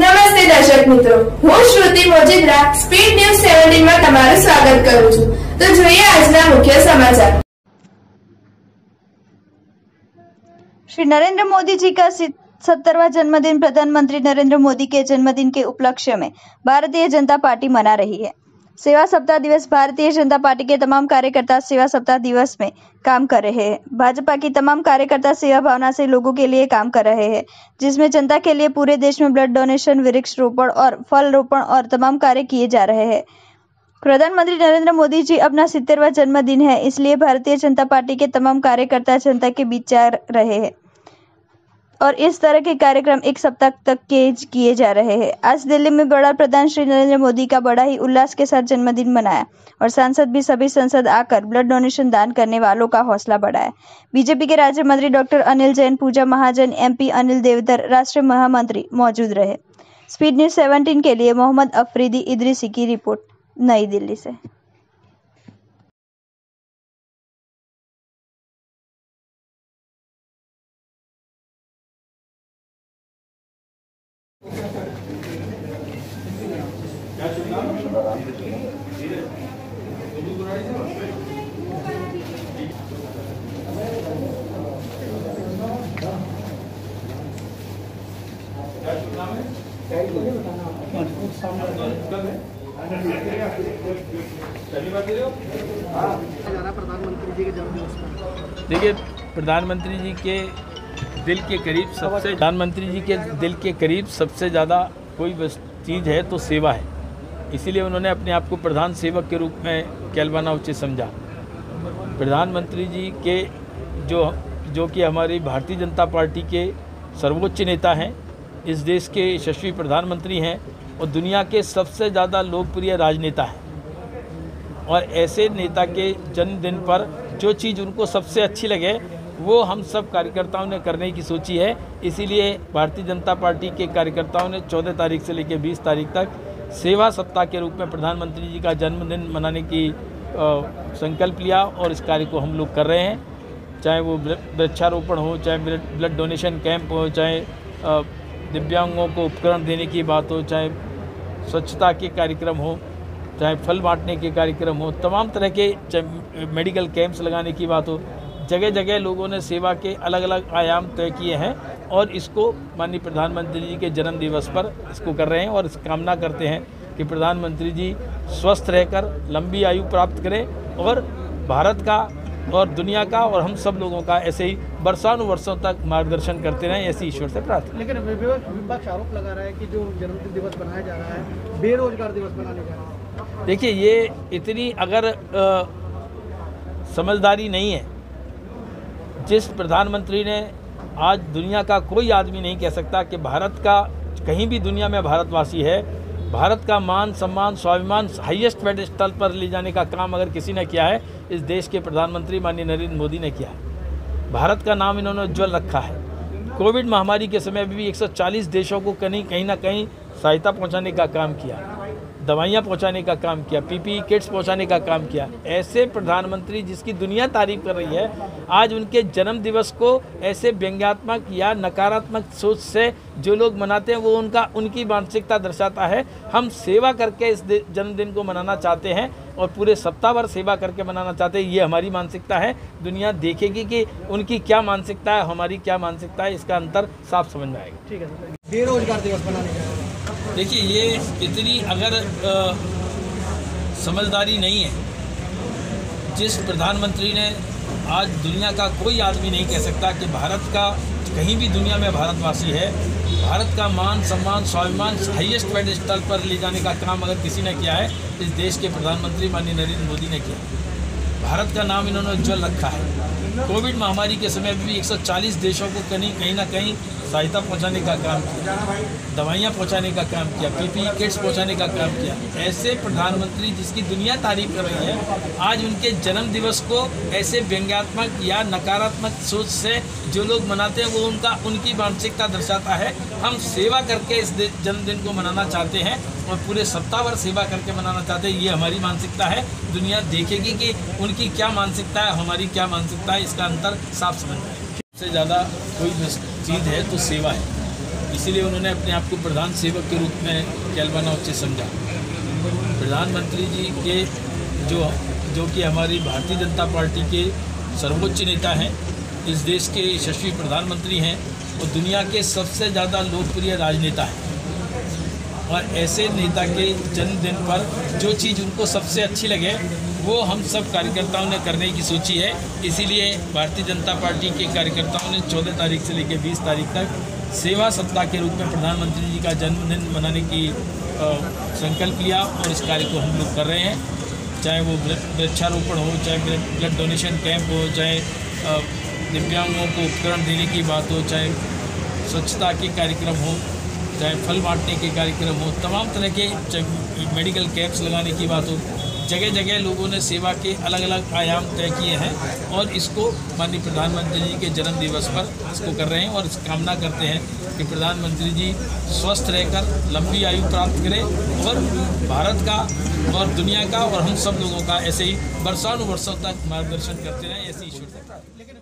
નમસ્તે દર્શક મિત્રો, હું શ્રુતિ મોજીદ્રા સ્પીડ ન્યૂઝ 17 માં તમારું સ્વાગત કરું છું। તો જોઈએ આજના મુખ્ય સમાચાર। श्री नरेंद्र मोदी जी का 70वां जन्मदिन प्रधानमंत्री नरेंद्र मोदी के जन्मदिन के उपलक्ष्य में भारतीय जनता पार्टी मना रही है। सेवा सप्ताह दिवस भारतीय जनता पार्टी के तमाम कार्यकर्ता सेवा सप्ताह दिवस में काम कर रहे हैं। भाजपा की तमाम कार्यकर्ता सेवा भावना से लोगों के लिए काम कर रहे हैं, जिसमें जनता के लिए पूरे देश में ब्लड डोनेशन, वृक्ष रोपण और फल रोपण और तमाम कार्य किए जा रहे हैं। प्रधानमंत्री नरेंद्र मोदी जी अपना 70वां जन्मदिन है, इसलिए भारतीय जनता पार्टी के तमाम कार्यकर्ता जनता के बीच जा रहे हैं और इस तरह के कार्यक्रम एक सप्ताह तक किए जा रहे हैं। आज दिल्ली में बड़ा प्रधान श्री नरेंद्र मोदी का बड़ा ही उल्लास के साथ जन्मदिन मनाया और सांसद भी सभी संसद आकर ब्लड डोनेशन दान करने वालों का हौसला बढ़ाया। बीजेपी के राज्य मंत्री डॉक्टर अनिल जैन, पूजा महाजन, एमपी अनिल देवधर, राष्ट्रीय महामंत्री मौजूद रहे। स्पीड न्यूज 17 के लिए मोहम्मद अफरीदी इदरीसी की रिपोर्ट, नई दिल्ली से। देखिए, प्रधानमंत्री जी के दिल के करीब सबसे ज़्यादा कोई चीज़ है तो सेवा है। इसीलिए उन्होंने अपने आप को प्रधान सेवक के रूप में कहलवाना उचित समझा। प्रधानमंत्री जी के जो कि हमारी भारतीय जनता पार्टी के सर्वोच्च नेता हैं, इस देश के यशस्वी प्रधानमंत्री हैं और दुनिया के सबसे ज़्यादा लोकप्रिय राजनेता हैं। और ऐसे नेता के जन्मदिन पर जो चीज़ उनको सबसे अच्छी लगे वो हम सब कार्यकर्ताओं ने करने की सोची है। इसीलिए भारतीय जनता पार्टी के कार्यकर्ताओं ने 14 तारीख से लेकर 20 तारीख तक सेवा सप्ताह के रूप में प्रधानमंत्री जी का जन्मदिन मनाने की संकल्प लिया और इस कार्य को हम लोग कर रहे हैं। चाहे वो वृक्षारोपण हो, चाहे ब्लड डोनेशन कैंप हो, चाहे दिव्यांगों को उपकरण देने की बात हो, चाहे स्वच्छता के कार्यक्रम हो, चाहे फल बांटने के कार्यक्रम हो, तमाम तरह के मेडिकल कैंप्स लगाने की बात हो, जगह जगह लोगों ने सेवा के अलग अलग आयाम तय किए हैं और इसको माननीय प्रधानमंत्री जी के जन्म दिवस पर इसको कर रहे हैं और इस कामना करते हैं कि प्रधानमंत्री जी स्वस्थ रहकर लंबी आयु प्राप्त करें और भारत का और दुनिया का और हम सब लोगों का ऐसे ही वर्षों तक मार्गदर्शन करते रहें, ऐसी ईश्वर से प्रार्थना। लेकिन विपक्ष आरोप लगा रहा है कि जो जन्मदिन दिवस मनाया जा रहा है बेरोजगार दिवस मनाने जा रहा है। देखिए, ये इतनी अगर समझदारी नहीं है, जिस प्रधानमंत्री ने आज दुनिया का कोई आदमी नहीं कह सकता कि भारत का कहीं भी दुनिया में भारतवासी है, भारत का मान सम्मान स्वाभिमान हाईएस्ट पेडेस्टल पर ले जाने का काम अगर किसी ने किया है, इस देश के प्रधानमंत्री माननीय नरेंद्र मोदी ने किया है। भारत का नाम इन्होंने उज्ज्वल रखा है। कोविड महामारी के समय भी 140 देशों को कहीं ना कहीं सहायता पहुंचाने का काम किया, दवाइयाँ पहुंचाने का काम किया, पीपीई किट्स पहुंचाने का काम किया। ऐसे प्रधानमंत्री जिसकी दुनिया तारीफ कर रही है, आज उनके जन्म दिवस को ऐसे व्यंग्यात्मक या नकारात्मक सोच से जो लोग मनाते हैं वो उनकी मानसिकता दर्शाता है। हम सेवा करके इस जन्मदिन को मनाना चाहते हैं और पूरे सप्ताह भर सेवा करके मनाना चाहते हैं। ये हमारी मानसिकता है। दुनिया देखेगी कि उनकी क्या मानसिकता है, हमारी क्या मानसिकता है, इसका अंतर साफ समझ में आएगा। ठीक है सर। बेरोजगार दिवस मनाने जा रहे हैं। देखिए, ये इतनी अगर समझदारी नहीं है, जिस प्रधानमंत्री ने आज दुनिया का कोई आदमी नहीं कह सकता कि भारत का कहीं भी दुनिया में भारतवासी है, भारत का मान सम्मान स्वाभिमान हाईएस्ट पेडेस्टल पर ले जाने का काम अगर किसी ने किया है, इस देश के प्रधानमंत्री माननीय नरेंद्र मोदी ने किया। भारत का नाम इन्होंने उज्ज्वल रखा है। कोविड महामारी के समय भी 140 देशों को कहीं ना कहीं सहायता पहुंचाने का काम किया, दवाइयाँ पहुंचाने का काम किया, पीपीई किट्स पहुंचाने का काम किया। ऐसे प्रधानमंत्री जिसकी दुनिया तारीफ कर रही है, आज उनके जन्म दिवस को ऐसे व्यंग्यात्मक या नकारात्मक सोच से जो लोग मनाते हैं वो उनकी मानसिकता दर्शाता है। हम सेवा करके इस जन्मदिन को मनाना चाहते हैं और पूरे सप्ताह भर सेवा करके मनाना चाहते हैं। ये हमारी मानसिकता है। दुनिया देखेगी कि उनकी क्या मानसिकता है, हमारी क्या मानसिकता है, इसका अंतर साफ समझ में आएगा। सबसे ज़्यादा कोई चीज़ है तो सेवा है। इसीलिए उन्होंने अपने आप को प्रधान सेवक के रूप में कहलवाना उचित समझा। प्रधानमंत्री जी के जो कि हमारी भारतीय जनता पार्टी के सर्वोच्च नेता हैं, इस देश के यशस्वी प्रधानमंत्री हैं और दुनिया के सबसे ज़्यादा लोकप्रिय राजनेता हैं। और ऐसे नेता के जन्मदिन पर जो चीज़ उनको सबसे अच्छी लगे वो हम सब कार्यकर्ताओं ने करने की सोची है। इसीलिए भारतीय जनता पार्टी के कार्यकर्ताओं ने 14 तारीख से लेकर 20 तारीख तक सेवा सप्ताह के रूप में प्रधानमंत्री जी का जन्मदिन मनाने की संकल्प लिया और इस कार्य को हम लोग कर रहे हैं। चाहे वो वृक्षारोपण हो, चाहे ब्लड डोनेशन कैंप हो, चाहे दिव्यांगों को उपकरण देने की बात हो, चाहे स्वच्छता के कार्यक्रम हो, चाहे फल बांटने के कार्यक्रम हो, तमाम तरह के मेडिकल कैंप्स लगाने की बात हो, जगह जगह लोगों ने सेवा के अलग अलग आयाम तय किए हैं और इसको माननीय प्रधानमंत्री जी के जन्म दिवस पर इसको कर रहे हैं और कामना करते हैं कि प्रधानमंत्री जी स्वस्थ रहकर लंबी आयु प्राप्त करें और भारत का और दुनिया का और हम सब लोगों का ऐसे ही वर्षानुवर्षों तक मार्गदर्शन करते रहें, ऐसी ईश्वर से।